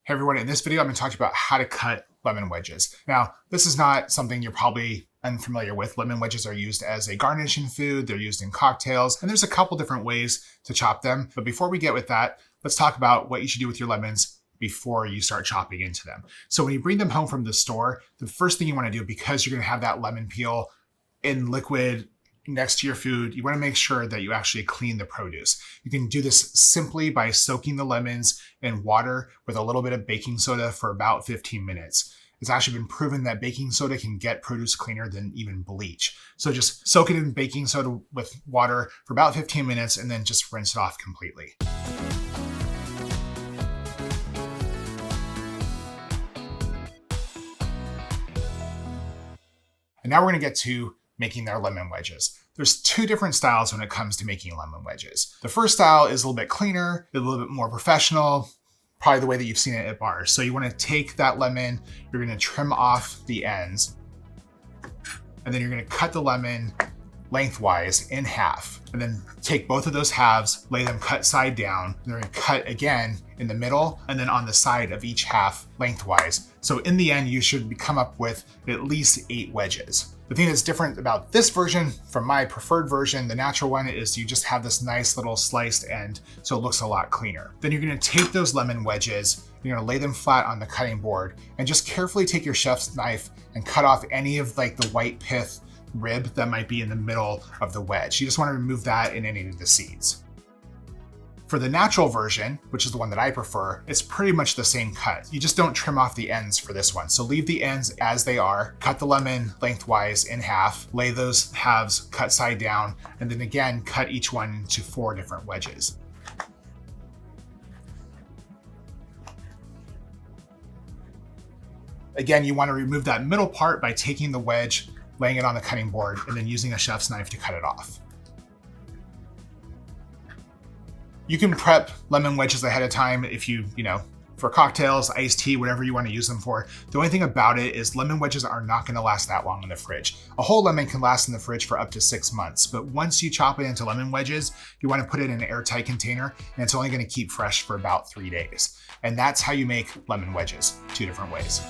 Hey everyone, in this video, I'm going to talk to you about how to cut lemon wedges. Now, this is not something you're probably unfamiliar with. Lemon wedges are used as a garnish in food. They're used in cocktails, and there's a couple different ways to chop them. But before we get with that, let's talk about what you should do with your lemons before you start chopping into them. So when you bring them home from the store, the first thing you want to do, because you're going to have that lemon peel in liquid next to your food, you want to make sure that you actually clean the produce. You can do this simply by soaking the lemons in water with a little bit of baking soda for about 15 minutes. It's actually been proven that baking soda can get produce cleaner than even bleach. So just soak it in baking soda with water for about 15 minutes and then just rinse it off completely. And now we're going to get to making their lemon wedges. There's two different styles when it comes to making lemon wedges. The first style is a little bit cleaner, a little bit more professional, probably the way that you've seen it at bars. So you want to take that lemon, you're going to trim off the ends, and then you're going to cut the lemon lengthwise in half. And then take both of those halves, lay them cut side down, and they're going to cut again in the middle and then on the side of each half lengthwise. So in the end, you should come up with at least 8 wedges. The thing that's different about this version from my preferred version, the natural one, is you just have this nice little sliced end, so it looks a lot cleaner. Then you're going to take those lemon wedges, you're going to lay them flat on the cutting board, and just carefully take your chef's knife and cut off any of like the white pith rib that might be in the middle of the wedge. You just want to remove that and any of the seeds. For the natural version, which is the one that I prefer, it's pretty much the same cut. You just don't trim off the ends for this one. So leave the ends as they are, cut the lemon lengthwise in half, lay those halves cut side down, and then again, cut each one into 4 different wedges. Again, you want to remove that middle part by taking the wedge, laying it on the cutting board, and then using a chef's knife to cut it off. You can prep lemon wedges ahead of time if you for cocktails, iced tea, whatever you want to use them for. The only thing about it is lemon wedges are not going to last that long in the fridge. A whole lemon can last in the fridge for up to 6 months, but once you chop it into lemon wedges, you want to put it in an airtight container, and it's only going to keep fresh for about 3 days. And that's how you make lemon wedges, 2 different ways.